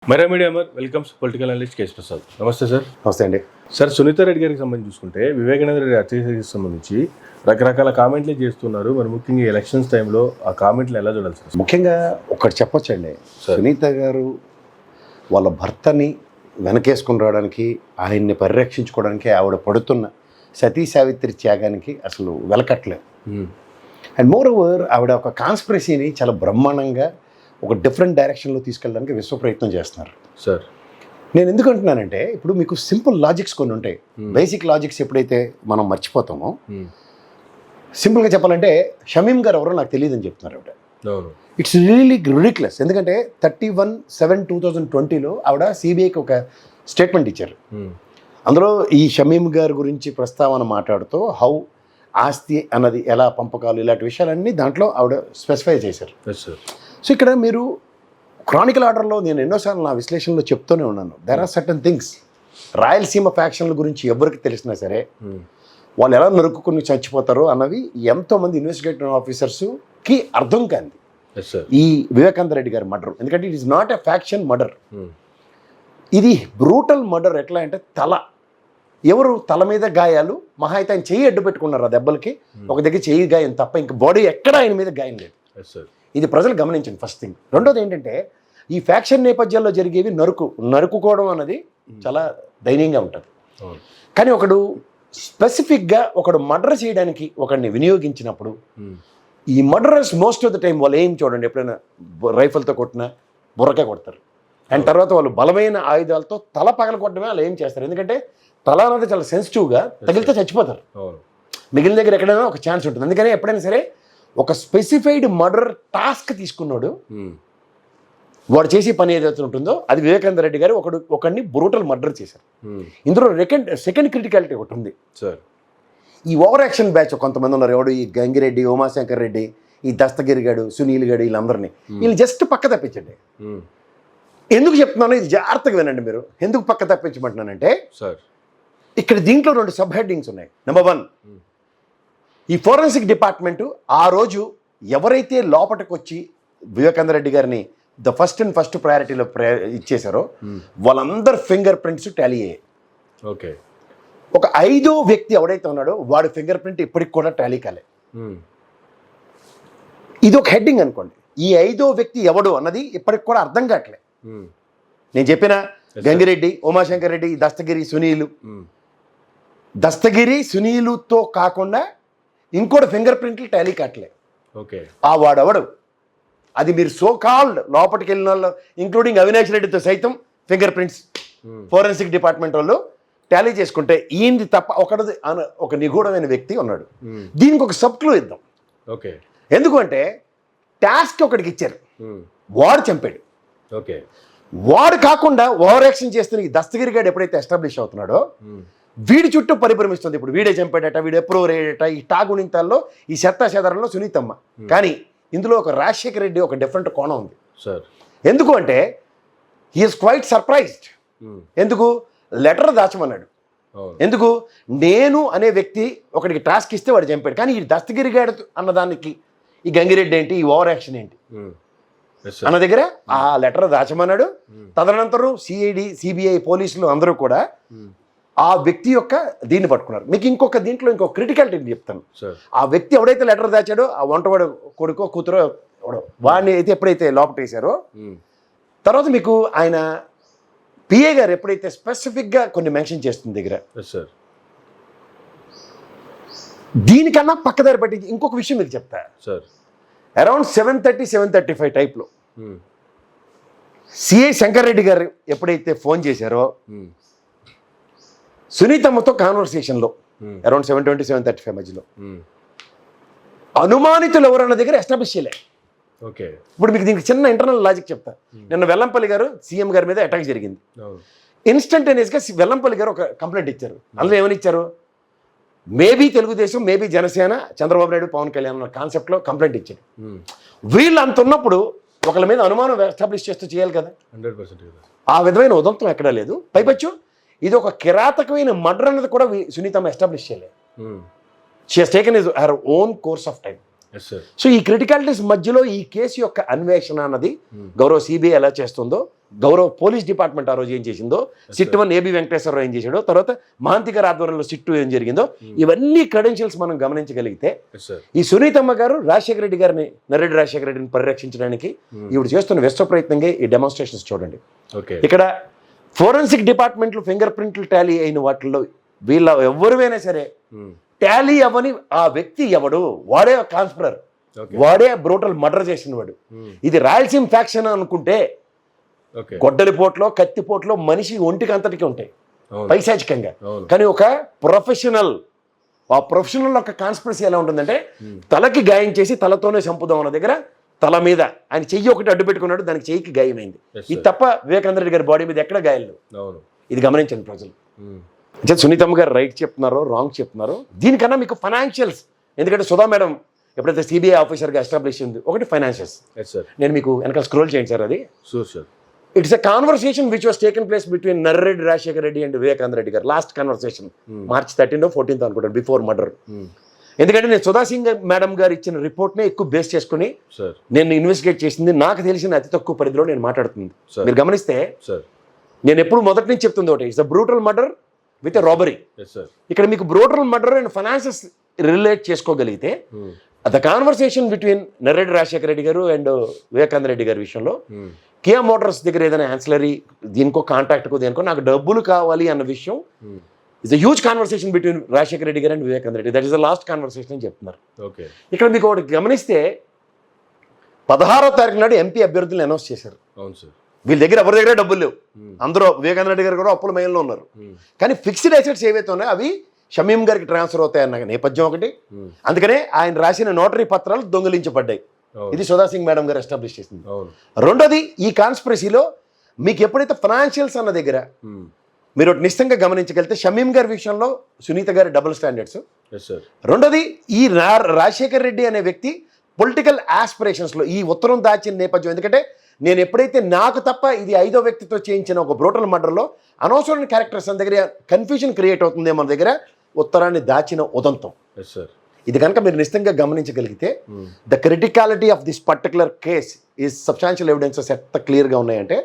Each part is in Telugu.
Myra media welcomes political analyst KS Prasad. నమస్తే సార్. నమస్తే అండి. సార్, సునీత రెడ్డి గారికి సంబంధించి చూసుకుంటే వివేకానంద రెడ్డి హత్యకి సంబంధించి రకరకాల కామెంట్లు చేస్తున్నారు. మరి ముఖ్యంగా ఎలక్షన్స్ టైంలో ఆ కామెంట్లు ఎలా చూడాలి సార్? ముఖ్యంగా ఒకటి చెప్పొచ్చండి, సునీత గారు వాళ్ళ భర్తని వెనకేసుకుని రావడానికి, ఆయన్ని పరిరక్షించుకోవడానికి ఆవిడ పడుతున్న సతీ సావిత్రి త్యాగానికి అసలు వెలకట్లేదు. అండ్ మోర్ ఓవర్ ఆవిడ ఒక కాన్స్పిరసీని చాలా బ్రహ్మాండంగా ఒక డిఫరెంట్ డైరెక్షన్లో తీసుకెళ్ళడానికి విశ్వ ప్రయత్నం చేస్తున్నారు సార్. నేను ఎందుకు అంటున్నానంటే, ఇప్పుడు మీకు సింపుల్ లాజిక్స్ కొన్ని ఉంటాయి. బేసిక్ లాజిక్స్ ఎప్పుడైతే మనం మర్చిపోతామో, సింపుల్గా చెప్పాలంటే షమీమ్ గారు ఎవరో నాకు తెలియదని చెప్తున్నారు ఆవిడ. It's really ridiculous. ఎందుకంటే 31/7/2020 ఆవిడ సిబిఐకి ఒక స్టేట్మెంట్ ఇచ్చారు. అందులో ఈ షమీమ్ గారి గురించి ప్రస్తావన మాట్లాడుతూ హౌ ఆస్తి అన్నది ఎలా పంపకాలు ఇలాంటి విషయాలన్నీ దాంట్లో ఆవిడ స్పెసిఫై చేశారు. సో ఇక్కడ మీరు క్రానికల్ ఆర్డర్లో నేను ఎన్నోసార్లు నా విశ్లేషణలో చెప్తూనే ఉన్నాను, there are certain things. Rayalaseema ఫ్యాక్షన్ల గురించి ఎవరికి తెలిసినా సరే వాళ్ళు ఎలా నరుక్కుని చచ్చిపోతారో అన్నవి ఎంతోమంది ఇన్వెస్టిగేటివ్ ఆఫీసర్స్కి అర్థం కాంది ఈ వివేకానంద రెడ్డి గారి మర్డర్. ఎందుకంటే it is not a faction murder, ఇది బ్రూటల్ మర్డర్. ఎట్లా అంటే ఎవరు తల మీద గాయాలు, మహా అయితే ఆయన చెయ్యి అడ్డు పెట్టుకున్నారు ఆ దెబ్బలకి, ఒక దగ్గర చెయ్యి గాయం తప్ప ఇంకా బాడీ ఎక్కడ ఆయన మీద గాయం లేదు. ఇది ప్రజలు గమనించండి ఫస్ట్ థింగ్. రెండోది ఏంటంటే, ఈ ఫ్యాక్షన్ నేపథ్యాల్లో జరిగేవి నరుకుకోవడం అన్నది చాలా దయనీయంగా ఉంటుంది. కానీ ఒకడు స్పెసిఫిక్గా మర్డర్ చేయడానికి ఒకడిని వినియోగించినప్పుడు, ఈ murderers most of the time వాళ్ళు ఏం చూడండి, ఎప్పుడైనా రైఫిల్తో కొట్టినా బుర్రకే కొడతారు. అండ్ తర్వాత వాళ్ళు బలమైన ఆయుధాలతో తల పగల కొట్టడమే వాళ్ళు ఏం చేస్తారు. ఎందుకంటే తల అనేది చాలా సెన్సిటివ్గా, తగిలితే చచ్చిపోతారు. మిగిలిన దగ్గర ఎక్కడైనా ఒక ఛాన్స్ ఉంటుంది. అందుకని ఎప్పుడైనా సరే ఒక స్పెసిఫైడ్ మర్డర్ టాస్క్ తీసుకున్నాడు, వాడు చేసే పని ఏదైతే ఉంటుందో అది వివేకానంద రెడ్డి గారు ఒకడిని బ్రూటల్ మర్డర్ చేశారు. ఇందులో సెకండ్ క్రిటికాలిటీ ఒకటి ఉంది సార్. ఈ ఓవర్ యాక్షన్ బ్యాచ్ కొంతమంది ఉన్నారు. ఎవడు ఈ గంగిరెడ్డి, ఉమాశంకర్ రెడ్డి, ఈ దస్తగిరి గాడు, సునీల్ గాడు, వీళ్ళందరినీ వీళ్ళు జస్ట్ పక్క తప్పించండి. ఎందుకు చెప్తున్నానో ఇది జాగ్రత్తగా వినండి మీరు. ఎందుకు పక్క తప్పించమంటున్నానంటే సార్, ఇక్కడ దీంట్లో 2 సబ్ హెడ్డింగ్స్ ఉన్నాయి. నెంబర్ 1, ఈ ఫోరెన్సిక్ డిపార్ట్మెంటు ఆ రోజు ఎవరైతే లోపలికి వచ్చి వివేకానంద రెడ్డి గారిని ఫస్ట్ ప్రయారిటీలో ఇచ్చేశారో వాళ్ళందరు ఫింగర్ ప్రింట్స్ టాలీ అయ్యాయి. ఓకే, ఒక 5వ వ్యక్తి ఎవడైతే ఉన్నాడో వాడి ఫింగర్ ప్రింట్ ఇప్పటికి కూడా టాలీ కాలే. ఇది ఒక హెడ్డింగ్ అనుకోండి. ఈ 5వ వ్యక్తి ఎవడు అన్నది ఇప్పటికి కూడా అర్థం కావట్లే. నేను చెప్పిన గంగిరెడ్డి, ఉమాశంకర్ రెడ్డి, దస్తగిరి సునీలుతో కాకుండా ఇంకోటి ఫింగర్ ప్రింట్లు టాలీ కావట్లే. ఓకే, ఆ వాడెవడు అది మీరు సో కాల్డ్ లోపలికి వెళ్ళిన వాళ్ళు ఇంక్లూడింగ్ అవినాష్ రెడ్డితో సైతం ఫింగర్ ప్రింట్స్ ఫోరెన్సిక్ డిపార్ట్మెంట్ వాళ్ళు టాలీ చేసుకుంటే ఈయనది తప్ప ఒక నిగూఢమైన వ్యక్తి ఉన్నాడు. దీనికి ఒక సబ్ క్లూ ఇద్దాం. ఓకే, ఎందుకంటే టాస్క్ ఒకటికి ఇచ్చారు, వాడు చంపాడు. ఓకే, వాడు కాకుండా ఓవర్ యాక్షన్ చేస్తున్న ఈ దస్తగిరి గారు ఎప్పుడైతే ఎస్టాబ్లిష్ అవుతున్నాడో వీడి చుట్టూ పరిభ్రమిస్తుంది. ఇప్పుడు వీడే చంపాడట, వీడు ఎప్పుడో రేడట, ఈ టాగుణింతాల్లో ఈ చెత్తాచెదరంలో సునీతమ్మ. కానీ ఇందులో ఒక రాజశేఖర్ రెడ్డి ఒక డిఫరెంట్ కోణం ఉంది సార్. ఎందుకు అంటే హీఈస్ క్వైట్ సర్ప్రైజ్డ్. ఎందుకు లెటర్ దాచమన్నాడు, ఎందుకు నేను అనే వ్యక్తి ఒకడికి టాస్క్ ఇస్తే వాడు చంపాడు. కానీ ఈ దస్తగిరి గాడు అన్నదానికి ఈ గంగిరెడ్డి ఏంటి, ఈ ఓవర్ యాక్షన్ ఏంటి అన్న దగ్గర ఆ లెటర్ దాచమన్నాడు. తదనంతరం సిఐడి, సిబిఐ పోలీసులు అందరూ కూడా ఆ వ్యక్తి యొక్క దీన్ని పట్టుకున్నారు. మీకు దీంట్లో ఇంకో క్రిటికాలిటీ చెప్తాను. ఆ వ్యక్తి ఎవడైతే లెటర్ దాచాడో ఆ వంటవాడు కొడుకో కూతురో ఎవడో వాడిని అయితే ఎప్పుడైతే లోపల వేశారో తర్వాత మీకు ఆయన పిఏ గారు ఎప్పుడైతే స్పెసిఫిక్గా కొన్ని మెన్షన్ చేస్తుంది దగ్గర దీనికన్నా పక్కదారి పట్టి ఇంకొక విషయం మీకు చెప్తా సార్. అరౌండ్ 7:30-7:35 టైప్లో సిఐ శంకర్ రెడ్డి గారు ఎప్పుడైతే ఫోన్ చేశారో సునీతమ్మతో కాన్వర్సేషన్లో అరౌండ్ 7:20-7:35 మధ్యలో అనుమానితులు ఎవరన్న దగ్గర ఎస్టాబ్లిష్ చేయలే. ఓకే, ఇప్పుడు మీకు దీనికి చిన్న ఇంటర్నల్ లాజిక్ చెప్తా. నిన్న వెల్లంపల్లి గారు సీఎం గారి మీద అటాక్ జరిగింది. ఇన్స్టంటేనియస్గా వెల్లంపల్లి గారు ఒక కంప్లైంట్ ఇచ్చారు. అందులో ఏమని ఇచ్చారు, మేబీ తెలుగుదేశం, మేబీ జనసేన, చంద్రబాబు నాయుడు, పవన్ కళ్యాణ్ అన్న కాన్సెప్ట్లో కంప్లైంట్ ఇచ్చారు. వీళ్ళు అంత ఉన్నప్పుడు ఒకళ్ళ మీద అనుమానం ఎస్టాబ్లిష్ చేస్తూ చేయాలి కదా. 100% ఆ విధమైన ఉదంతం ఎక్కడా లేదు. పైపచ్చు ఇది ఒక కిరాతకమైన మర్డర్ అన్నది కూడా సునీతమ్మ ఎస్టాబ్లిష్ చేయలేదు. She has taken her own course of time. So ఈ క్రిటికాలిటీస్ మధ్యలో ఈ కేసు యొక్క అన్వేషణ అన్నది గౌరవ సిబిఐ ఎలా చేస్తుందో గౌరవ పోలీస్ డిపార్ట్మెంట్ ఆ రోజు ఏం చేసిందో, సిట్ 1 ఏబి వెంకటేశ్వరరావు ఏం చేశాడో, తర్వాత మహాంతి గారి ఆధ్వర్యంలో సిట్ 2 ఏం జరిగిందో, ఇవన్నీ క్రెడెన్షియల్స్ మనం గమనించగలిగితే ఈ సునీతమ్మ గారు రాజశేఖర రెడ్డి గారిని, నర్రెడ్డి రాజశేఖర రెడ్డిని పరిరక్షించడానికి ఈవిడ చేస్తున్న విశ్వ ప్రయత్నంగా ఈ డెమాన్స్ట్రేషన్స్ చూడండి. ఇక్కడ ఫోరెన్సిక్ డిపార్ట్మెంట్లు ఫింగర్ ప్రింట్లు టాలీ అయిన వాటిల్లో వీళ్ళ ఎవరివైనా సరే టాలీ అవ్వని ఆ వ్యక్తి ఎవడు, వాడే కాన్స్పిరర్, వాడే బ్రూటల్ మర్డర్ చేసిన వాడు. ఇది రాయలసీమ ఫ్యాక్షన్ అనుకుంటే గొడ్డలిపోట్లో, కత్తిపోట్లో మనిషి ఒంటికి అంతటికి ఉంటాయి పైశాచికంగా. కానీ ఒక ప్రొఫెషనల్, ఆ ప్రొఫెషనల్ ఒక కాన్స్పిరసీ ఎలా ఉంటుందంటే తలకి గాయం చేసి తలతోనే చంపుదాం అన్న దగ్గర తల మీద ఆయన చెయ్యి ఒకటి అడ్డు పెట్టుకున్నాడు, దానికి చెయ్యికి గాయమైంది. ఇది తప్ప వివేకానంద రెడ్డి గారి బాడీ మీద ఎక్కడ గాయాలు. ఇది గమనించండి ప్రజలు. అంటే సునీతమ్మ గారు రైట్ చెప్తున్నారో రాంగ్ చెప్తున్నారో, దీనికన్నా మీకు ఫైనాన్షియల్స్, ఎందుకంటే సుధా మేడం ఎప్పుడైతే సిబిఐ ఆఫీసర్గా ఎస్టాబ్లిష్ అయింది, ఒకటి ఫైనాన్షియల్స్. నేను మీకు వెనకాల స్క్రోల్ చేయండి సార్, అది it's a conversation which was taken place between Narreddy Rajasekhara Reddy and Vivekananda Reddy గారు. లాస్ట్ కన్వర్సేషన్ March 13 or 14 అనుకుంటాను, బిఫోర్ మర్డర్. ఎందుకంటే నేను సుధా సింగ్ మేడం గారు ఇచ్చిన రిపోర్ట్నే ఎక్కువ బేస్ చేసుకుని నేను ఇన్వెస్టిగేట్ చేసింది, నాకు తెలిసిన అతి తక్కువ పరిధిలో నేను మాట్లాడుతుంది. మీరు గమనిస్తే నేను ఎప్పుడు మొదటి నుంచి చెప్తుంది ఒకటి, it's a brutal murder with a robbery. ఇక్కడ మీకు brutal murder and finances relate చేసుకోగలిగితే the conversation between Narreddy Rajasekhara Reddy గారు అండ్ వివేకానంద రెడ్డి గారి విషయంలో కియా మోటార్స్ దగ్గర ఏదైనా యాన్సిలరీ దీనికో కాంటాక్ట్కో దేనికో నాకు డబ్బులు కావాలి అన్న విషయం is a huge conversation between Rajasekhara Reddy గారు and Vivekananda Reddy. That is the last conversation అని చెప్తున్నారు. ఇక్కడ మీకు ఒకటి గమనిస్తే 16వ తారీఖు నాడు ఎంపీ అభ్యర్థులను అనౌన్స్ చేశారు. వీళ్ళ దగ్గర ఎవరి దగ్గర డబ్బులు లేవు, అందరూ వివేకానంద రెడ్డి గారు కూడా అప్పుల మయంలో ఉన్నారు. కానీ ఫిక్స్డ్ అసెట్స్ ఏవైతే ఉన్నాయో అవి షమీం గారికి ట్రాన్స్ఫర్ అవుతాయన్న నేపథ్యం ఒకటి. అందుకనే ఆయన రాసిన నోటరీ పత్రాలు దొంగిలించబడ్డాయి. ఇది సుధా సింగ్ మేడం గారు ఎస్టాబ్లిష్ చేసింది. రెండోది, ఈ కాన్స్పిరసీలో మీకు ఎప్పుడైతే ఫైనాన్షియల్స్ అన్న దగ్గర మీరు నిశ్చితంగా గమనించగలిగితే షమీం గారి విషయంలో సునీత గారి డబుల్ స్టాండర్డ్స్. రెండోది, ఈ రాజశేఖర్ రెడ్డి అనే వ్యక్తి పొలిటికల్ ఆస్పిరేషన్స్లో ఈ ఉత్తరం దాచిన నేపథ్యం. ఎందుకంటే నేను ఎప్పుడైతే నాకు తప్ప ఇది 5వ వ్యక్తితో చేయించిన ఒక బ్రూటల్ మర్డర్లో అనవసరమైన క్యారెక్టర్స్ అన్న దగ్గర కన్ఫ్యూజన్ క్రియేట్ అవుతుంది మన దగ్గర ఉత్తరాన్ని దాచిన ఉదంతం. ఇది కనుక మీరు నిశ్చితంగా గమనించగలిగితే the criticality of this particular case is substantial evidences ఎంత క్లియర్గా ఉన్నాయంటే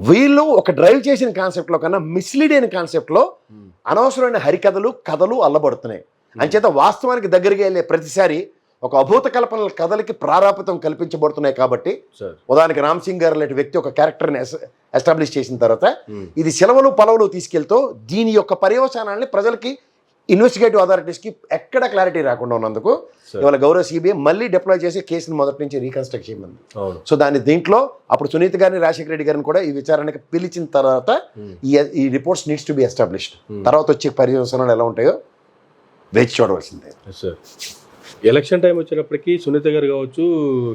వీళ్ళు ఒక డ్రైవ్ చేసిన కాన్సెప్ట్లో కన్నా మిస్లీడ్ అయిన కాన్సెప్ట్లో అనవసరమైన హరికథలు కథలు అల్లబడుతున్నాయి. అంచేత వాస్తవానికి దగ్గరికి వెళ్ళే ప్రతిసారి ఒక అభూత కల్పనల కథలకి ప్రారాపితం కల్పించబడుతున్నాయి. కాబట్టి ఉదాహరణకి రామ్ సింగ్ గారు లాంటి వ్యక్తి ఒక క్యారెక్టర్ని ఎస్టాబ్లిష్ చేసిన తర్వాత ఇది సెలవులు పలవులు తీసుకెళ్తూ దీని యొక్క పర్యవసానాన్ని ప్రజలకి, ఇన్వెస్టిగేటివ్ అథారిటీస్కి ఎక్కడ క్లారిటీ రాకుండా ఉన్నందుకు ఇవాళ గౌరవ సిబిఐ మళ్ళీ డిప్లాయ్ చేసి కేసుని మొదటి నుంచి రీకన్స్ట్రక్ట్ చేయమంది. సో దీంట్లో అప్పుడు సునీత గారిని, రాజశేఖర రెడ్డి గారిని కూడా ఈ విచారణకి పిలిచిన తర్వాత ఈ reports needs to be established. తర్వాత వచ్చే పర్యవసానాలు ఎలా ఉంటాయో వేచి చూడవలసిందే. ఎలక్షన్ టైం వచ్చేటప్పటికి సునీత గారు కావచ్చు,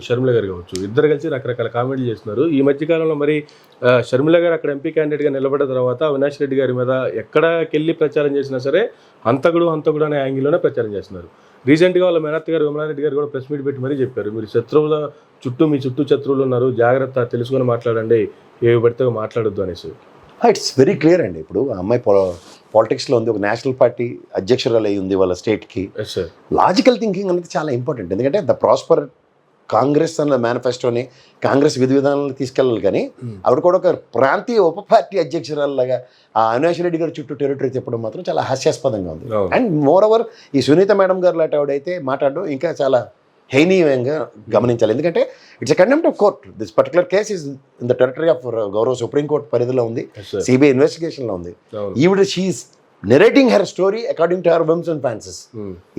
షర్మిల గారు కావచ్చు, ఇద్దరు కలిసి రకరకాల కామెంట్లు చేస్తున్నారు. ఈ మధ్యకాలంలో మరి షర్మిల గారు అక్కడ ఎంపీ క్యాండిడేట్గా నిలబడ్డ తర్వాత అవినాష్ రెడ్డి గారి మీద ఎక్కడికెళ్ళి ప్రచారం చేసినా సరే హంతకుడు అనే యాంగిల్లోనే ప్రచారం చేస్తున్నారు. రీసెంట్గా వాళ్ళ మేనత్త గారు విమలారెడ్డి గారు కూడా ప్రెస్ మీట్ పెట్టి మరీ చెప్పారు, మీరు శత్రువుల చుట్టూ, మీ చుట్టూ శత్రువులు ఉన్నారు, జాగ్రత్త, తెలుసుకొని మాట్లాడండి, ఏవి పడితే మాట్లాడొద్దు అనేసి. ఇట్స్ వెరీ క్లియర్ అండి. ఇప్పుడు ఆ అమ్మాయి పాలిటిక్స్లో ఉంది, ఒక నేషనల్ పార్టీ అధ్యక్షురాలు అయి ఉంది వాళ్ళ స్టేట్కి. లాజికల్ థింకింగ్ అనేది చాలా ఇంపార్టెంట్. ఎందుకంటే ద ప్రాస్పర్ కాంగ్రెస్ అన్న మేనిఫెస్టోని కాంగ్రెస్ విధి విధానాలను తీసుకెళ్ళాలి. కానీ ఆవిడ కూడా ఒక ప్రాంతీయ ఉప పార్టీ అధ్యక్షురాలులాగా ఆ అవినాష్ రెడ్డి గారి చుట్టూ టెరిటరీ చెప్పడం మాత్రం చాలా హాస్యాస్పదంగా ఉంది. అండ్ మోర్ ఓవర్ ఈ సునీత మేడం గారు లాంటి ఆవిడైతే మాట్లాడడం ఇంకా చాలా హైనీయంగా గమనించాలి. ఎందుకంటే it's a contempt of court. This particular case is in the territory of గౌరవ సుప్రీంకోర్టు పరిధిలో ఉంది, సిబిఐ ఇన్వెస్టిగేషన్లో ఉంది. ఈవిడ she is narrating her story according to her whims and fancies.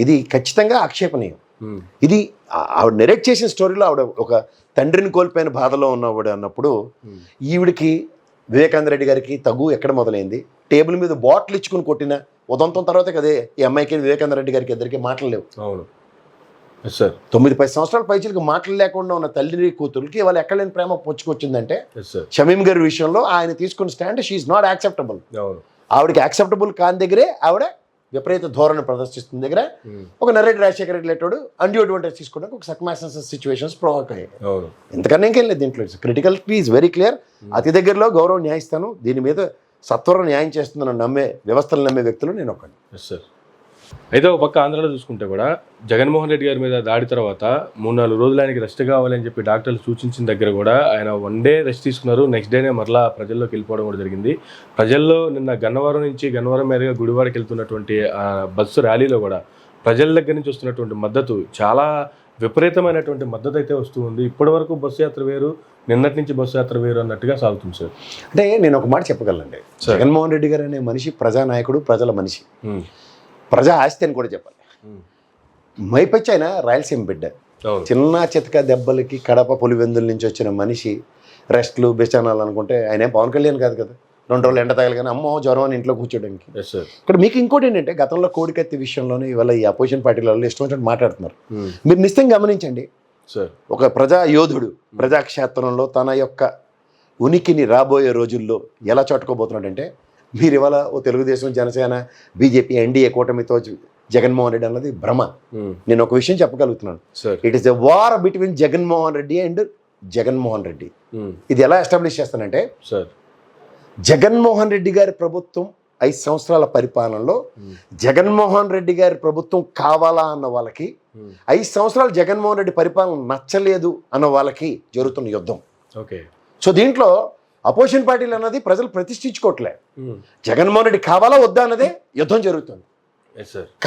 ఇది ఖచ్చితంగా ఆక్షేపణీయం. ఇది ఆవిడ నెరేట్ చేసిన స్టోరీలో ఆవిడ ఒక తండ్రిని కోల్పోయిన బాధలో ఉన్నవాడు అన్నప్పుడు ఈవిడికి వివేకానంద రెడ్డి గారికి తగు ఎక్కడ మొదలైంది, టేబుల్ మీద బాటిల్ ఇచ్చుకుని కొట్టిన ఉదంతం తర్వాత కదే ఈ అమ్మాయికి వివేకానంద రెడ్డి గారికి ఇద్దరికి మాటలు లేవు. 9-10 సంవత్సరాల పైచీలకు మాటలు లేకుండా ఉన్న తల్లి కూతురికి వాళ్ళు ఎక్కడలేని ప్రేమ పొచ్చుకొచ్చిందంటే షమీం గారి విషయంలో ఆయన తీసుకున్న స్టాండ్ షీఈ్ నాట్ యాక్సెప్టబుల్. ఆవిడకి యాక్సెప్టబుల్ కాని దగ్గరే ఆవిడ విపరీత ధోరణి ప్రదర్శిస్తున్న దగ్గర ఒక నర్రెడ్డి రాజశేఖర రెడ్డి లేటోడు అన్డ్యూ అడ్వాంటేజ్ తీసుకోవడానికి ఒక సర్కమ్స్టాన్సెస్ సిచ్యువేషన్స్ ప్రొవోక్ అయ్యాయి. ఎంతకన్నా ఇంకేం లేదు దీంట్లో. Critical is very clear. అతి దగ్గరలో గౌరవ న్యాయస్థానం దీని మీద సత్వరం న్యాయం చేస్తుందని నమ్మే వ్యవస్థలు నమ్మే వ్యక్తులు నేను ఒకటి. అయితే ఒక పక్క ఆంధ్రాలో చూసుకుంటే కూడా జగన్మోహన్ రెడ్డి గారి మీద దాడి తర్వాత 3-4 రోజులు ఆయనకి రెస్ట్ కావాలని చెప్పి డాక్టర్లు సూచించిన దగ్గర కూడా ఆయన 1 డే రెస్ట్ తీసుకున్నారు. నెక్స్ట్ డేనే మరలా ప్రజల్లోకి వెళ్ళిపోవడం కూడా జరిగింది. ప్రజల్లో నిన్న గన్నవరం నుంచి గన్నవరం మీదుగా గుడివాడకి వెళ్తున్నటువంటి బస్సు ర్యాలీలో కూడా ప్రజల దగ్గర నుంచి వస్తున్నటువంటి మద్దతు చాలా విపరీతమైనటువంటి మద్దతు అయితే వస్తూ ఉంది. ఇప్పటి వరకు బస్సు యాత్ర వేరు, నిన్నటి నుంచి బస్సు యాత్ర వేరు అన్నట్టుగా సాగుతుంది సార్. అంటే నేను ఒక మాట చెప్పగలండి, జగన్మోహన్ రెడ్డి గారు అనే మనిషి ప్రజానాయకుడు, ప్రజల మనిషి, ప్రజా ఆస్తి అని కూడా చెప్పాలి. మైపచ్చి ఆయన రాయలసీమ బిడ్డ, చిన్న చితక దెబ్బలకి కడప పులివెందుల నుంచి వచ్చిన మనిషి రెస్ట్లు బెచానాలు అనుకుంటే ఆయన పవన్ కళ్యాణ్ కాదు కదా. 2 రోజులు ఎండ తగలగానే అమ్మో జ్వరం అని ఇంట్లో కూర్చోడానికి. ఇక్కడ మీకు ఇంకోటి ఏంటంటే, గతంలో కోడికత్తి విషయంలోనే ఇవాళ ఈ అపోజిషన్ పార్టీల వాళ్ళు ఇష్టం వచ్చినట్టు మాట్లాడుతున్నారు. మీరు నిశ్చితంగా గమనించండి, ఒక ప్రజా యోధుడు ప్రజాక్షేత్రంలో తన యొక్క ఉనికిని రాబోయే రోజుల్లో ఎలా చాటుకోబోతున్నాడంటే, మీరు ఇవాళ ఓ తెలుగుదేశం, జనసేన, బీజేపీ, ఎన్డీఏ కూటమితో జగన్మోహన్ రెడ్డి అన్నది భ్రమ. నేను ఒక విషయం చెప్పగలుగుతున్నాను, it is a war between Jaganmohan Reddy and Jaganmohan Reddy. ఇది ఎలా ఎస్టాబ్లిష్ చేస్తానంటే, జగన్మోహన్ రెడ్డి గారి ప్రభుత్వం 5 సంవత్సరాల పరిపాలనలో జగన్మోహన్ రెడ్డి గారి ప్రభుత్వం కావాలా అన్న వాళ్ళకి, 5 సంవత్సరాలు జగన్మోహన్ రెడ్డి పరిపాలన నచ్చలేదు అన్న వాళ్ళకి జరుగుతున్న యుద్ధం. ఓకే, సో దీంట్లో అపోజిషన్ పార్టీలు అన్నది ప్రజలు ప్రతిష్ఠించుకోవట్లే. జగన్మోహన్ రెడ్డి కావాలా వద్దా అన్నదే యుద్ధం జరుగుతుంది.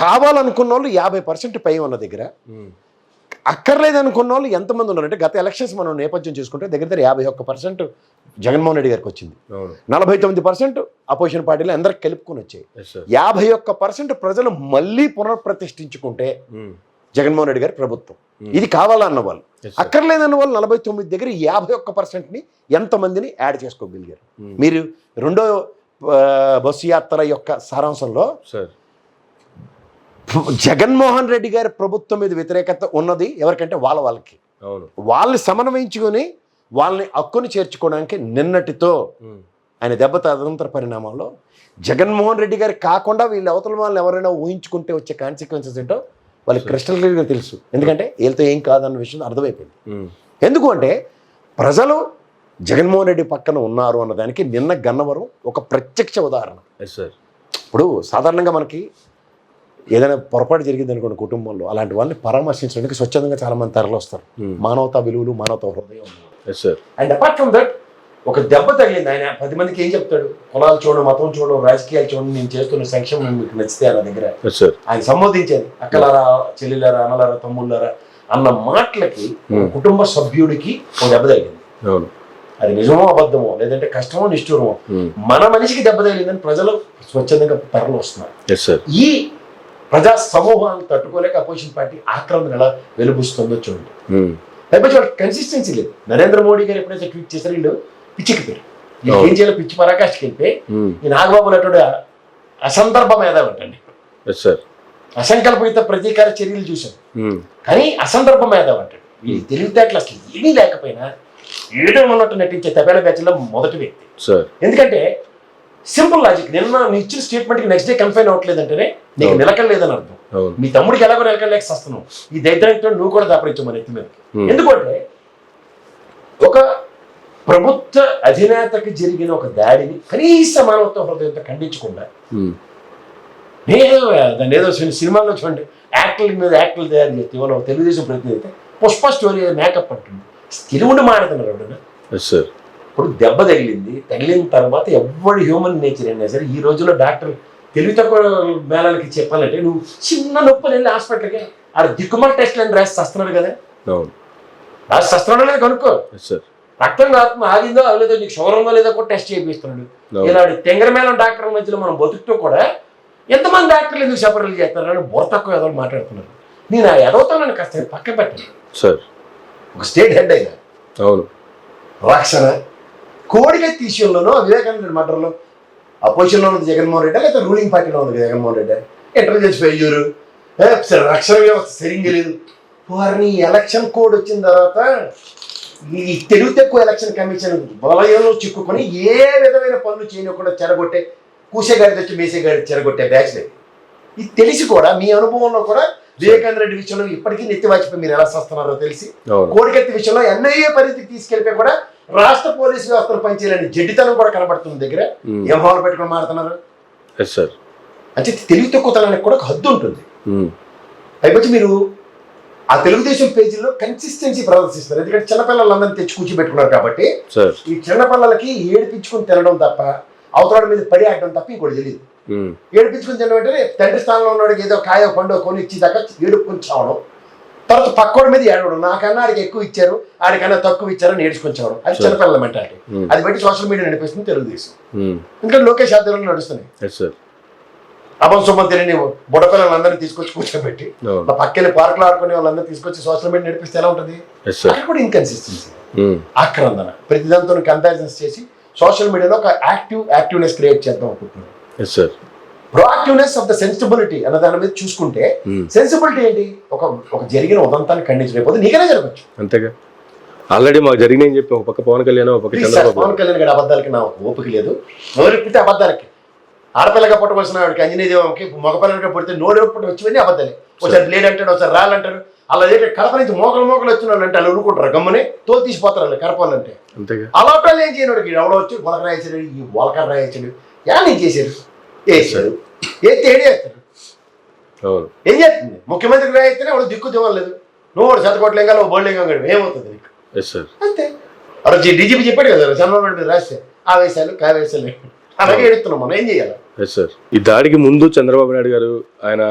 కావాలనుకున్న వాళ్ళు 50% పై ఉన్న దగ్గర, అక్కర్లేదనుకున్న వాళ్ళు ఎంతమంది ఉన్నారంటే, గత ఎలక్షన్స్ మనం నేపథ్యం చూసుకుంటే దగ్గర 51% జగన్మోహన్ రెడ్డి గారికి వచ్చింది, 49% అపోజిషన్ పార్టీలు అందరికి కలుపుకొని వచ్చాయి. 51% ప్రజలు మళ్ళీ పునఃప్రతిష్ఠించుకుంటే జగన్మోహన్ రెడ్డి గారి ప్రభుత్వం. ఇది కావాలన్న వాళ్ళు, అక్కర్లేదన్న వాళ్ళు 49 దగ్గర 51%ని ఎంతమందిని యాడ్ చేసుకోగలిగారు. మీరు రెండో బస్సు యాత్ర యొక్క సారాంశంలో జగన్మోహన్ రెడ్డి గారి ప్రభుత్వం మీద వ్యతిరేకత ఉన్నది ఎవరికంటే వాళ్ళకి వాళ్ళని సమన్వయించుకొని వాళ్ళని హక్కుని చేర్చుకోవడానికి నిన్నటితో ఆయన దెబ్బ తదనంతర పరిణామాల్లో జగన్మోహన్ రెడ్డి గారి కాకుండా వీళ్ళు అవతల వాళ్ళని ఎవరైనా ఊహించుకుంటే వచ్చే కాన్సిక్వెన్సెస్ ఏంటో వాళ్ళకి క్రిస్టల్ క్లియర్గా తెలుసు. ఎందుకంటే వీళ్ళతో ఏం కాదన్న విషయం అర్థమైపోయింది. ఎందుకు అంటే ప్రజలు జగన్మోహన్ రెడ్డి పక్కన ఉన్నారు అన్నదానికి నిన్న గన్నవరం ఒక ప్రత్యక్ష ఉదాహరణ. ఇప్పుడు సాధారణంగా మనకి ఏదైనా పొరపాటు జరిగింది అనుకోండి కుటుంబంలో, అలాంటి వాళ్ళని పరామర్శించడానికి స్వచ్ఛందంగా చాలా మంది తరలి వస్తారు. మానవతా విలువలు, మానవతా హృదయం. అండ్ అపార్ట్ ఫ్రమ్ దట్, ఒక దెబ్బ తగిలింది, ఆయన 10 మందికి ఏం చెప్తాడు? కులాలు చూడడం, మతం చూడడం, రాజకీయాలు చూడండి, నేను చేస్తున్న సంక్షేమం మీకు నచ్చితే అన్న దగ్గర ఆయన సంబోధించేది అక్కలారా, చెల్లెలారా, అన్నలారా, తమ్ముళ్ళారా అన్న మాటలకి కుటుంబ సభ్యుడికి ఒక దెబ్బ తగిలింది. అది నిజమో అబద్ధమో, లేదంటే కష్టమో నిష్ఠూరమో, మన మనిషికి దెబ్బ తగిలిందని ప్రజలు స్వచ్ఛందంగా తరలి వస్తున్నారు. ఈ ప్రజా సమూహాన్ని తట్టుకోలేక అపోజిషన్ పార్టీ ఆక్రమణ ఎలా వెలుబుస్తుందో చూడండి. లేకపోతే వాళ్ళకి కన్సిస్టెన్సీ లేదు. నరేంద్ర మోడీ గారు ఎప్పుడైతే ట్వీట్ చేశారు, వీళ్ళు పిచ్చికిపోయారు. వీళ్ళు ఏం చేయాలి, పిచ్చి పరాకాష్కి వెళ్ళిపోయి ఈ నాగబాబు అటువంటి అసందర్భ మేధావి అంటండి, అసంకల్పిత ప్రతీకార చర్యలు చూశాం, కానీ అసందర్భ మేధావి అంటాడు. వీళ్ళు తెలివితేటలు అసలు ఏమీ లేకపోయినా ఏదో ఉన్నట్టు నటించే తపేల బ్యాచ్లో మొదటి వ్యక్తి. ఎందుకంటే సింపుల్ లాజిక్, నిన్న నీ ఇచ్చిన స్టేట్మెంట్కి నెక్స్ట్ డే కన్ఫైన్ అవ్వట్లేదంటేనే నీకు నిలకలేదని అర్థం. మీ తమ్ముడికి ఎలాగో నిలకలేక వస్తున్నావు, ఈ దైత్యంతో నువ్వు కూడా దాపరించు మన ఎత్తి మీద. ఎందుకంటే ఒక ప్రభుత్వ అధినేతకి జరిగిన ఒక దాడిని కనీస మానవత్వ హృదయంతో ఖండించకుండా, దాన్ని ఏదో సినిమాల్లో చూడండి, యాక్టర్ల మీద యాక్టర్లు తయారు చేస్తే ఇవాళ తెలుగుదేశం ప్రతినిధి అయితే పుష్ప స్టోరీ మేకప్ అంటుంది, తెలుగుండి మాడుతున్నారు ఎవడన్నా. ఇప్పుడు దెబ్బ తగిలిన తర్వాత ఎవరి హ్యూమన్ నేచర్ అయినా సరే ఈ రోజుల్లో డాక్టర్ తెలివి తక్కువ మేళాలకి చెప్పాలంటే, నువ్వు చిన్న నొప్పి వెళ్ళి హాస్పిటల్కి ఆ దిక్కుమాల టెస్ట్లు అని రాసి వస్తున్నారు కదా, రాసి వస్తున్నాడు లేదా కనుక్కో. రక్తం ఆత్మ ఆగిందో అవలేదో, నీకు షుగర్ ఉందో లేదో కూడా టెస్ట్ చేయిస్తున్నాడు. ఇలాంటి తెంగరమేళం డాక్టర్ల మధ్యలో మనం బతుకుతూ కూడా ఎంతమంది డాక్టర్లు ఎందుకు సెపరేట్ చేస్తున్నారని బుర్ర తక్కువ ఎదవలు మాట్లాడుతున్నారు. నేను ఆ ఎదవుతానని కాస్త పక్కన పెట్టాను. ఒక స్టేట్ హెడ్ అయినా రక్షణ కోడికత్తి విషయంలోనూ వివేకానంద మర్డర్లో అపోజిషన్లో ఉన్నది జగన్మోహన్ రెడ్డి, లేకపోతే రూలింగ్ పార్టీలో ఉన్నది జగన్మోహన్ రెడ్డి, ఇంటెలిజెన్స్ ఫెయిల్యూరు, రక్షణ వ్యవస్థ సరిగ్గా లేదు. వారిని ఎలక్షన్ కోడ్ వచ్చిన తర్వాత ఈ తెలుగు తక్కువ ఎలక్షన్ కమిషన్ వలయంలో చిక్కుకొని ఏ విధమైన పనులు చేయకుండా చెరగొట్టే, కూసేగాడి తెచ్చి మేసేగాడి చెరగొట్టే బ్యాచ్ లేదు. ఇది తెలిసి కూడా మీ అనుభవంలో కూడా వివేకానంద రెడ్డి విషయంలో ఇప్పటికీ నెత్తివాచిపోయి మీరు ఎలా చేస్తున్నారో తెలిసి, కోడికత్తి విషయంలో ఎన్ఐఏ పరిధికి తీసుకెళ్ళిపోయి కూడా రాష్ట్ర పోలీసు వ్యవస్థను పనిచేయాలని జడ్డితనం కూడా కనబడుతుంది దగ్గర. ఏం భావన పెట్టుకుని మారుతున్నారు? అంటే తెలివి తక్కువతనానికి కూడా ఒక హద్దు ఉంటుంది. పైపచ్చి మీరు ఆ తెలుగుదేశం పేజీలో కన్సిస్టెన్సీ ప్రదర్శిస్తారు. ఎందుకంటే చిన్నపిల్లలందరినీ తెచ్చి కూర్చోబెట్టుకున్నారు కాబట్టి ఈ చిన్నపిల్లలకి ఏడిపించుకుని తినడం తప్ప, అవతల మీద పడి ఆడడం తప్ప ఇంకోటి తెలియదు. ఏడిపించుకుని తినడం అంటే తండ్రి స్థానంలో ఉన్నవాడికి ఏదో కాయో పండు కొని ఇచ్చేదాకా ఏడుపుకొని చావడం, తర్వాత పక్కోడి మీద ఏడవడం, నాకన్నా ఆడికి ఎక్కువ ఇచ్చారు ఆడికన్నా తక్కువ ఇచ్చారని ఏడ్చుకొని చావడం. అది చిన్నపిల్లల మెంటాలిటీ. అది బట్టి సోషల్ మీడియా నడిపిస్తుంది తెలుగుదేశం. ఇంకా లోకేష్ ఆధ్వర్యంలో నడుస్తున్నాయి. అభంశుభం తెలియని బుడపిల్లలందరినీ తీసుకొచ్చి కూర్చోబెట్టి పక్కన పార్కులు ఆడుకునే వాళ్ళందరూ తీసుకొచ్చి సోషల్ మీడియా నడిపిస్తే ఎలా ఉంటుంది? అక్కడ కూడా ఇన్కన్సిస్టెన్సీ, ఆక్రందన, ప్రతి దాంతో కంపారిజన్స్ చేసి సోషల్ మీడియాలో ఒక యాక్టివ్నెస్ క్రియేట్ చేద్దాం అనుకుంటున్నాను. ప్రొయాక్టివ్నెస్ ఆఫ్ ద సెన్సిబిలిటీ అన్న దాని మీద చూసుకుంటే, సెన్సిబిలిటీ ఏంటి? ఒక జరిగిన ఉదంతాన్ని ఖండించలేకపోతే నీకనే జరగచ్చు. అంతేగా, ఆల్రెడీ మాకు జరిగినాయని చెప్పి ఒక పక్క పవన్ కళ్యాణ్, ఒక పక్క చంద్రబాబు. పవన్ కళ్యాణ్ గారి అబద్ధాలకి నా ఓపిక లేదు. నోరెప్పితే అబద్ధాలకి, ఆడపిల్లగా పుట్టవలసిన వాడికి అంజనీదేవంకి మగపిల్లగా పుడితే నోరెప్పటి వచ్చివన్నీ అబద్ధాలే. ఒకసారి లేడంటాడు, ఒకసారి రాలంటాడు. అలా ఏంటంటే కడప నుంచి మోకలు వచ్చిన వాళ్ళు అంటే వాళ్ళు అనుకుంటారు, గమ్మని తోలు తీసిపోతారు వాళ్ళు కడపాలంటే. అలాంటి ఏం చేయను, ఎవడో వచ్చి మొలక రాయించాడు, ఈ మొలక రాయించాడు, ఏం చేశారు? వేసాడు, ఏస్తే ఏడేస్తాడు. ఏం చేస్తుంది? ముఖ్యమంత్రికి రాయిస్తేనే వాడు దిక్కు దివ్వలేదు. నువ్వు వాడు శతకోట్లేంగా బోర్డేంగా ఏమవుతుంది నీకు? అంతే. అక్కడ డీజీపీ చెప్పాడు కదా చంద్రబాబు నాయుడు మీద రాస్తే ఆవేశాలు కావేశాలు, అలాగే ఎడుతున్నాం మనం. ఏం చేయాలి? ఈ దాడికి ముందు చంద్రబాబు నాయుడు గారు ఆయన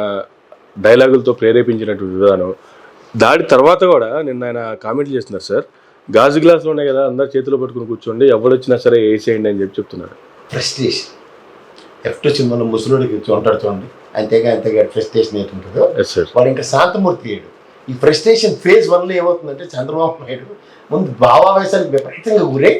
డైలాగులతో ప్రేరేపించినటువంటి విధానం, దాడి తర్వాత కూడా నిన్న ఆయన కామెంట్లు చేస్తున్నారు. సార్, గాజు గ్లాసులు ఉన్నాయి కదా, అందరు చేతిలో పట్టుకుని కూర్చోండి, ఎవడొచ్చినా సరే వేసేయండి అని చెప్తున్నారు. ఫ్రస్ట్రేషన్. F2 సినిమాలో ముసలుడికి ఉంటాడు చూడండి, అంతేగా ఫ్రస్ట్రేషన్ ఏంటుంటుందో వాడు ఇంకా శాంతమూర్తి అయ్యాడు. ఈ ఫ్రస్ట్రేషన్ ఫేజ్ 1లో ఏమవుతుందంటే చంద్రబాబు నాయుడు ముందు భావావేశాలకు విపరీతంగా ఊరే,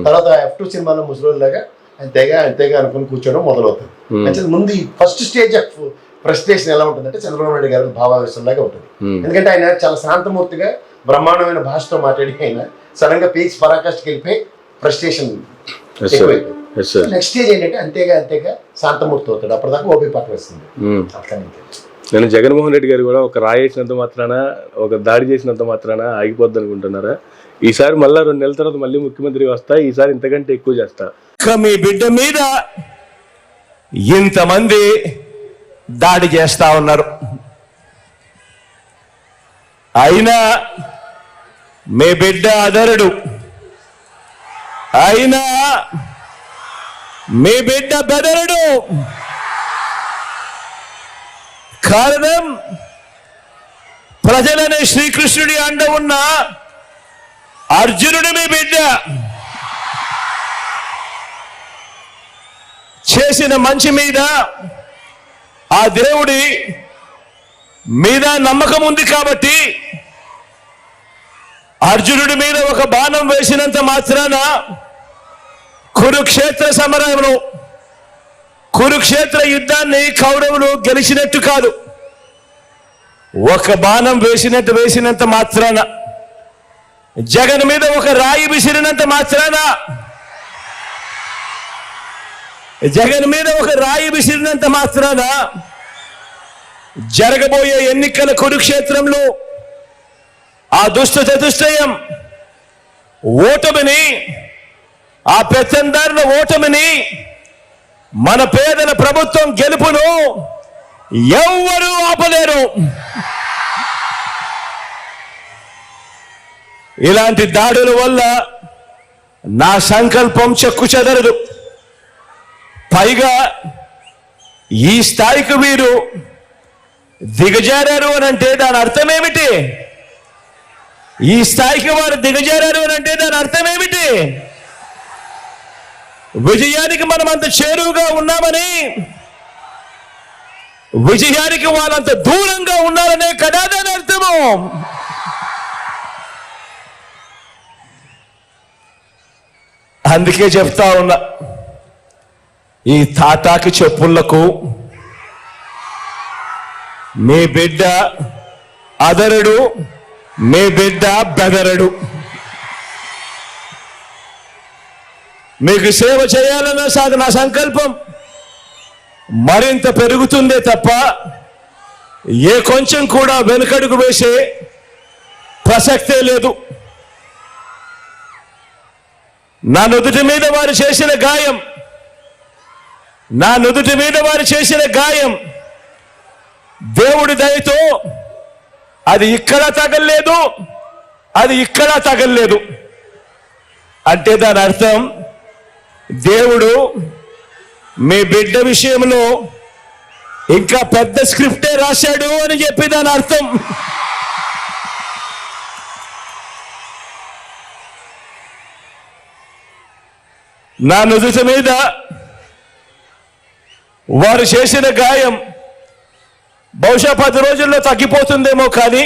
తర్వాత F2 సినిమాలో ముసలుడిలాగా అంతేగా అనుకుని కూర్చోవడం మొదలవుతుంది. అంటే ముందు ఈ ఫస్ట్ స్టేజ్ ఆఫ్ ఫ్రస్ట్రేషన్ ఎలా ఉంటుందంటే చంద్రబాబు నాయుడు గారు భావావేశంలాగా ఉంటుంది. ఎందుకంటే ఆయన చాలా శాంతమూర్తిగా బ్రహ్మాండమైన భాషతో మాట్లాడి ఆయన సడన్ గా పీక్స్ పరాకాష్కి వెళ్ళిపోయి ఫ్రస్ట్రేషన్ ఎక్కువైపోయింది. నెక్స్ట్ స్టేజ్ ఏంటంటే అంతేగా శాంతమూర్తి అవుతాడు. అప్పటిదాకా ఓపీ పట్టు వస్తుంది. నేను జగన్మోహన్ రెడ్డి గారు కూడా ఒక రాయేసినంత మాత్రాన, ఒక దాడి చేసినంత మాత్రాన ఆగిపోద్ది అనుకుంటున్నారా? ఈసారి మళ్ళా 2 నెలల తర్వాత మళ్ళీ ముఖ్యమంత్రి వస్తా, ఈసారి ఇంతకంటే ఎక్కువ చేస్తా. మీ బిడ్డ మీద ఇంతమంది దాడి చేస్తా ఉన్నారు, అయినా మీ బిడ్డ అదరుడు, అయినా మీ బిడ్డ బెదరుడు. కారణం, ప్రజలనే శ్రీకృష్ణుడి అండ ఉన్న అర్జునుడు మీ బిడ్డ. చేసిన మంచి మీద ఆ దేవుడి మీద నమ్మకం ఉంది కాబట్టి అర్జునుడి మీద ఒక బాణం వేసినంత మాత్రాన కురుక్షేత్ర సమరంలో, కురుక్షేత్ర యుద్ధాన్ని కౌరవులు గెలిచినట్టు కాదు. ఒక బాణం వేసినంత మాత్రాన, జగన్ మీద ఒక రాయి విసిరినంత మాత్రాన, జగన్ మీద ఒక రాయి విసిరినంత మాత్రాన జరగబోయే ఎన్నికల కురుక్షేత్రంలో ఆ దుష్ట చతుష్టయం ఓటమిని, ఆ పెత్తందారుల ఓటమిని, మన పేదల ప్రభుత్వం గెలుపును ఎవ్వరూ ఆపలేరు. ఇలాంటి దాడుల వల్ల నా సంకల్పం చెక్కు చెదరదు. పైగా ఈ స్థాయికి వీరు దిగజారారు అని అంటే దాని అర్థం ఏమిటి? ఈ స్థాయికి వారు దిగజారారు అని అంటే దాని అర్థం ఏమిటి? విజయానికి మనం అంత చేరువుగా ఉన్నామని, విజయానికి వాళ్ళంత దూరంగా ఉన్నారనే కదా దాని అర్థము. అందుకే చెప్తా ఉన్నా, ఈ తాటాకి చెప్పులకు మీ బిడ్డ అదరుడు, మీ బిడ్డ బెదరడు. మీకు సేవ చేయాలన్న నా సంకల్పం మరింత పెరుగుతుందే తప్ప ఏ కొంచెం కూడా వెనుకడుగు వేసే ప్రసక్తే లేదు. నా నుదుటి మీద వారు చేసిన గాయం నా నుదుటి మీద వారు చేసిన గాయం దేవుడి దయతో అది ఇక్కడ తగలలేదు, అది ఇక్కడ తగలలేదు. అంటే దాని అర్థం దేవుడు మీ బిడ్డ విషయంలో ఇంకా పెద్ద స్క్రిప్టే రాశాడు అని చెప్పి దాని అర్థం. నా నుదుటి మీద వారు చేసిన గాయం బహుశా 10 రోజుల్లో తగ్గిపోతుందేమో, కానీ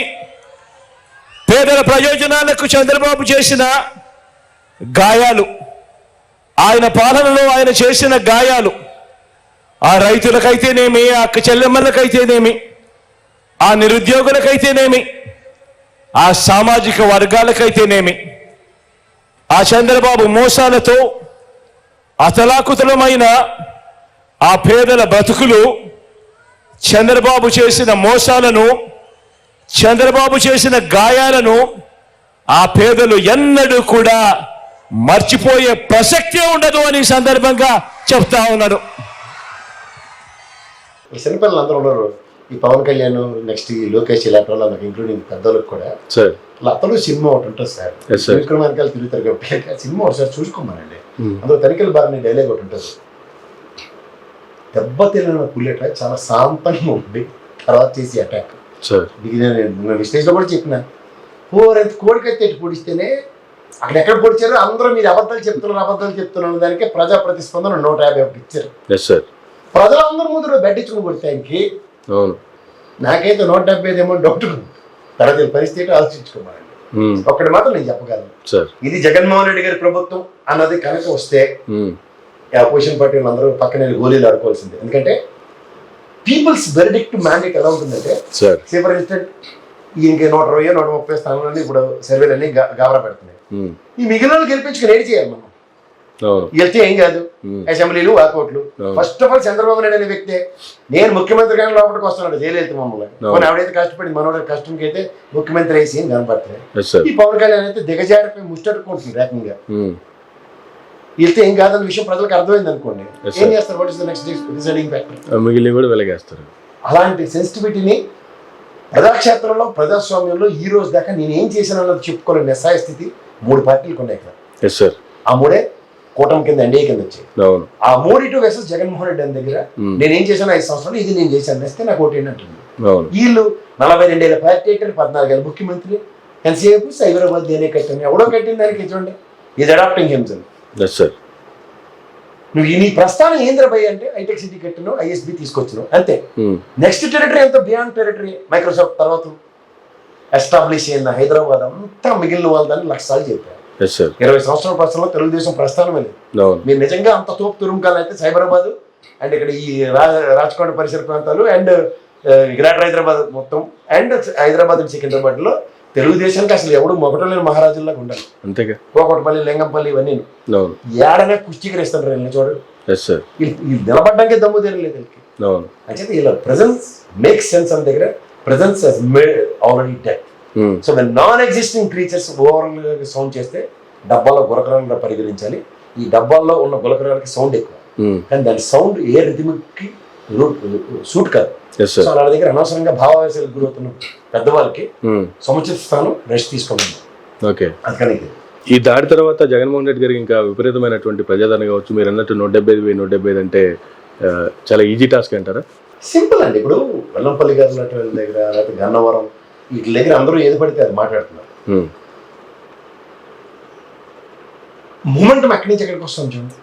పేదల ప్రయోజనాలకు చంద్రబాబు చేసిన గాయాలు, ఆయన పాలనలో ఆయన చేసిన గాయాలు, ఆ రైతులకైతేనేమి, ఆ అక్క చెల్లెమ్మలకైతేనేమి, ఆ నిరుద్యోగులకైతేనేమి, ఆ సామాజిక వర్గాలకైతేనేమి, ఆ చంద్రబాబు మోసాలతో అతలాకుతలమైన ఆ పేదల బ్రతుకులు, చంద్రబాబు చేసిన మోసాలను, చంద్రబాబు చేసిన గాయాలను ఆ పేదలు ఎన్నడూ కూడా మర్చిపోయే ప్రసక్తే ఉండదు అని ఈ సందర్భంగా చెప్తా ఉన్నాడు. ఈ చిన్నపిల్లలు అందరూ ఉన్నారు, ఈ పవన్ కళ్యాణ్, నెక్స్ట్ ఈ లోకేష్, ఇలాంటి వాళ్ళు అందరికి ఇంక్లూడింగ్ పెద్దలకు కూడా సార్ లతలు సినిమా ఒకటి ఉంటుంది సార్. Yes, sir. విక్రమార్కాలు తిరుగుతారు కాబట్టి సినిమా ఒకసారి చూసుకోమనండి. అందులో తనిఖీల బారిన డైలాగ్ ఒకటి ఉంటుంది, దెబ్బ తిన పుల్లెట చాలా శాంతంగా ఉండి తర్వాత చేసి అటాక్. సార్ నేను విశ్లేషణ కూడా చెప్పిన, ఎంత కోడికైతే ఎట్టి పొడిస్తేనే అక్కడ ఎక్కడ పొడిచారో అందరూ మీరు అబద్ధాలు చెప్తున్నారు దానికి ప్రజా ప్రతిస్పందన 151 ఇచ్చారు. Yes sir. ప్రజలందరూ ముందు బెట్టించుకుని కొడితే ఆయనకి, అవును, నాకైతే 170 ఏమో డౌట్. తర్వాత పరిస్థితి ఆలోచించుకోమాలండి. ఒక్కటి మాత్రం నేను చెప్పగలను, ఇది జగన్మోహన్ రెడ్డి గారి ప్రభుత్వం అన్నది కనుక వస్తే అపోజిషన్ పార్టీ అందరూ పక్కనే గోళీలు ఆడుకోవాల్సిందే. ఎందుకంటే పీపుల్స్ వెరిడిక్ట్ మ్యాండేట్ ఎలా ఉంటుందంటే, ఫర్ ఇన్స్టెంట్ ఇంక 120, 130 స్థానాలన్నీ ఇప్పుడు సర్వేలన్నీ గాబరా పెడుతున్నాయి. ఈ మిగిలిన గెలిపించుకుని ఏం చేయాలి మనం? వెళ్తే ఏం కాదు, అసెంబ్లీలు వాకౌట్లు. First of all Chandrababu Naidu అనే వ్యక్తే నేను ముఖ్యమంత్రి కానీ లోపలికి వస్తున్నాడు, జైలు మమ్మల్ని. మన ఆవిడైతే కష్టపడి మనోడ కష్టంకి అయితే ముఖ్యమంత్రి వేసి ఏం కనపడుతున్నాయి. ఈ పవన్ కళ్యాణ్ అయితే దిగజారిపోయి ముష్టట్టుకుంటుంది ఏకంగా. వెళ్తే ఏం కాదన్న విషయం ప్రజలకు అర్థమైంది అనుకోండి, ఏం చేస్తారు? What is the next deciding factor? మిగిలిన కూడా వెలగేస్తారు. అలాంటి సెన్సిటివిటీని ప్రజాక్షేత్రంలో, ప్రజాస్వామ్యంలో ఈ రోజు దాకా నేను ఏం చేశాను అన్నది చెప్పుకోలేని నిస్సాయ స్థితి 3 పార్టీలకు ఉన్నాయి ఇక్కడ. ఆ 3 కూటమి కింద, ఎన్డీఏ కింద వచ్చాయి. ఆ 3 వెసెస్ జగన్మోహన్ రెడ్డి అని దగ్గర నేనేం చేశాను 5 సంవత్సరాలు, ఇది నేను చేశాను వేస్తే నాకు ఓటు అంటుంది. వీళ్ళు 42 ఏళ్ళ పార్టీ కట్టారు, 14 ఏళ్ళ ముఖ్యమంత్రి, ఎంతసేపు సైబరాబాద్ దేనే కట్టాను, ఎవడో కట్టిన దానికి చూడండి, ఇది అడాప్టింగ్ హిమ్సెల్ఫ్. నువ్వు నీ ప్రస్థానం ఏంద్ర భయ అంటే హైటెక్ సిటీ కట్టినావు, ఐఎస్బి తీసుకొచ్చినావు, అంతే. నెక్స్ట్ టెరిటరీ అంతా బియాండ్ టెరిటరీ. మైక్రోసాఫ్ట్ తర్వాత ఎస్టాబ్లిష్ అయిన హైదరాబాద్ అంతా మిగిలిన వాళ్ళని లక్షలు చెప్పారు. 20 సంవత్సరాల ప్రస్తుతంలో తెలుగుదేశం ప్రస్థానం లేదు. మీరు నిజంగా అంత తోపు తురుముకాలైతే సైబరాబాద్ అండ్ ఇక్కడ ఈ రాజకోట పరిసర ప్రాంతాలు అండ్ గ్రేటర్ హైదరాబాద్ మొత్తం అండ్ హైదరాబాద్ అండ్ సికింద్రాబాద్ లో తెలుగుదేశానికి అసలు ఎవడు మొగటలేని మహారాజుల్లాగా ఉండాలి. అంతేగా కోకటపల్లి, లింగంపల్లి ఇవన్నీ ఏడనే కుస్తీకరిస్తారు రైలు చూడు. నిలబడ్డాకే దమ్ము తెరలేదు. అంటే ఇలా ప్రెజెన్స్ మేక్ సెన్స్ అన్న దగ్గర presence has made already death. So non existing creatures overall sound చేస్తే డబ్బాలో గులకరాలుగా పరిగణించాలి. ఈ డబ్బాల్లో ఉన్న గులకరాలకి సౌండ్ ఎక్కువ, కానీ దాని సౌండ్ ఏ రిథమిక్ సూట్ కాదు. సో వాళ్ళ దగ్గర అనవసరంగా భావావేశాలకు గురవుతున్న పెద్దవాళ్ళకి సముచిత స్థానం రెస్ట్ తీసుకోవాలి. అందుకని ఈ దాడి తర్వాత జగన్మోహన్ రెడ్డి గారికి ఇంకా విపరీతమైనటువంటి ప్రజాదరణ కావచ్చు. మీరు అన్నట్టు 175 అంటే చాలా ఈజీ టాస్క్ అంటారా? సింపుల్ అండి. ఇప్పుడు వెల్లంపల్లి గారి దగ్గర లేకపోతే గన్నవరం వీటి దగ్గర అందరూ ఏది పడితే అది మాట్లాడుతున్నారు. మూమెంటం ఎక్కడి నుంచి ఎక్కడికి వస్తుంది చూడండి.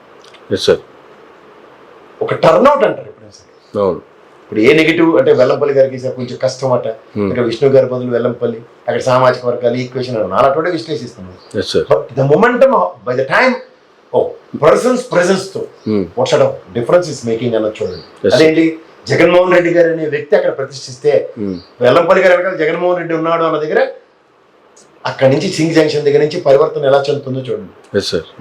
ఒక టర్న్అవుట్ అంటారు ఎప్పుడైనా సరే. ఇప్పుడు ఏ నెగిటివ్ అంటే వెల్లంపల్లి గారికి కొంచెం కష్టం అట, ఇక్కడ విష్ణు గారి బదులు వెల్లంపల్లి, అక్కడ సామాజిక వర్గాలు ఈక్వేషన్ నాలుగు విశ్లేషిస్తున్నాం. But the momentum by the time persons presence తో what sort of difference is making అన్నది చూడండి. అదేంటి, జగన్మోహన్ రెడ్డి గారు అనే వ్యక్తి అక్కడ ప్రతిష్ఠిస్తే వెల్లంపల్లి గారు వెనకాల జగన్మోహన్ రెడ్డి ఉన్నాడు అన్న దగ్గర అక్కడి నుంచి సింగ్ జంక్షన్ దగ్గర నుంచి పరివర్తన ఎలా చెందుతుందో చూడండి.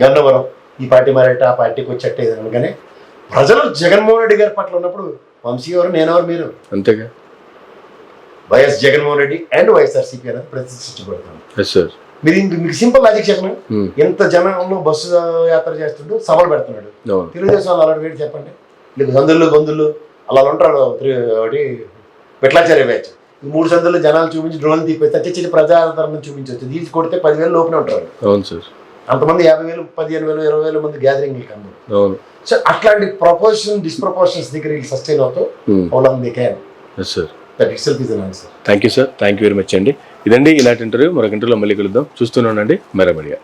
గన్నవరం ఈ పార్టీ మారేట ఆ పార్టీకి వచ్చేట్టే అనగానే ప్రజలు జగన్మోహన్ రెడ్డి గారి పట్ల ఉన్నప్పుడు వంశీ ఎవరు, నేనెవరు, మీరు అంతేగా. వైఎస్ జగన్మోహన్ రెడ్డి అండ్ వైఎస్ఆర్సీపీ అనేది ప్రతిష్ఠించబడుతుంది. మీరు మీకు సింపుల్ లాజిక్ చెప్పను, ఎంత జనంలో బస్సు యాత్ర చేస్తుంటూ సభలు పెడుతున్నాడు, తెలుగుదేశం వాళ్ళు అలాంటి వేడి చెప్పండి. వీళ్ళకి సందులు గొంతులు అలా ఉంటారు. ఒకటి పెట్లాచార్య బ్యాచ్, ఈ 3 సందులు జనాలు చూపించి డ్రోన్ తీపిస్తే చిన్న ప్రజాదరణ చూపించవచ్చు. తీసి కొడితే 10,000 లోపలే ఉంటారు. అవును సార్. అంతమంది 50,000, 15,000, 20,000 మంది గ్యాదరింగ్ కన్నా. అవును. సో అట్లాంటి ప్రపోర్షన్ డిస్ప్రపోర్షన్స్ దగ్గర సస్టైన్ అవుతూ అవును they can. Yes sir. That itself is an answer. Thank you sir, thank you very much అండి. ఇదండి ఇలాంటి ఇంటర్వ్యూ. మరొక ఇంటర్వ్యూలో మళ్ళీ కలుద్దాం. చూస్తూనే ఉండండి మెరా మీడియా.